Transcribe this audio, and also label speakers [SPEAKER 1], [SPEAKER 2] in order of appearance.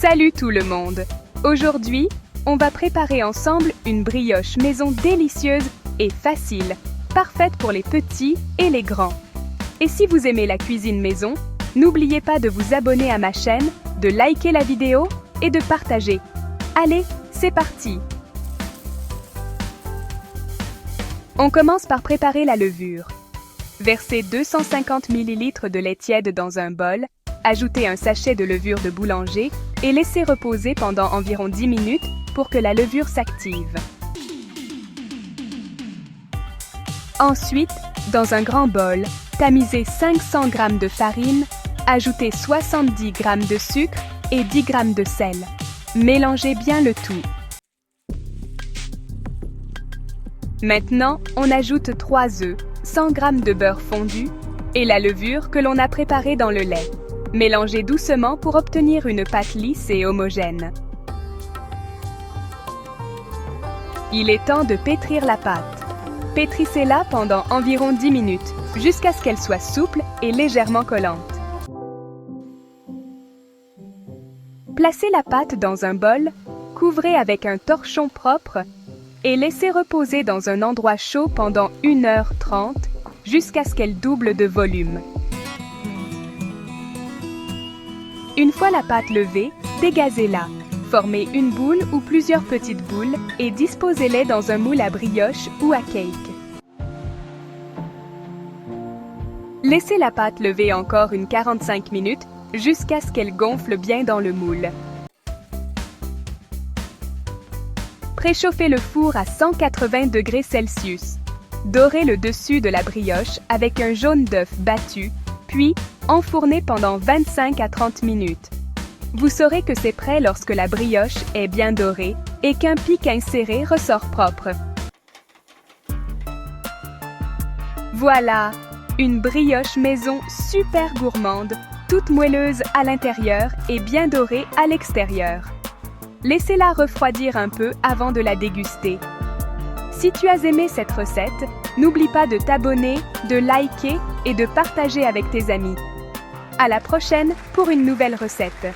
[SPEAKER 1] Salut tout le monde! Aujourd'hui, on va préparer ensemble une brioche maison délicieuse et facile, parfaite pour les petits et les grands. Et si vous aimez la cuisine maison, n'oubliez pas de vous abonner à ma chaîne, de liker la vidéo et de partager. Allez, c'est parti! On commence par préparer la levure. Versez 250 ml de lait tiède dans un bol, ajoutez un sachet de levure de boulanger et laissez reposer pendant environ 10 minutes pour que la levure s'active. Ensuite, dans un grand bol, tamisez 500 g de farine, ajoutez 70 g de sucre et 10 g de sel. Mélangez bien le tout. Maintenant, on ajoute 3 œufs, 100 g de beurre fondu et la levure que l'on a préparée dans le lait. Mélangez doucement pour obtenir une pâte lisse et homogène. Il est temps de pétrir la pâte. Pétrissez-la pendant environ 10 minutes, jusqu'à ce qu'elle soit souple et légèrement collante. Placez la pâte dans un bol, couvrez avec un torchon propre et laissez reposer dans un endroit chaud pendant 1h30 jusqu'à ce qu'elle double de volume. Une fois la pâte levée, dégazez-la. Formez une boule ou plusieurs petites boules et disposez-les dans un moule à brioche ou à cake. Laissez la pâte lever encore une 45 minutes jusqu'à ce qu'elle gonfle bien dans le moule. Préchauffez le four à 180 degrés Celsius. Dorez le dessus de la brioche avec un jaune d'œuf battu, puis enfournez pendant 25 à 30 minutes. Vous saurez que c'est prêt lorsque la brioche est bien dorée et qu'un pic inséré ressort propre. Voilà, une brioche maison super gourmande, toute moelleuse à l'intérieur et bien dorée à l'extérieur. Laissez-la refroidir un peu avant de la déguster. Si tu as aimé cette recette, n'oublie pas de t'abonner, de liker et de partager avec tes amis. À la prochaine pour une nouvelle recette.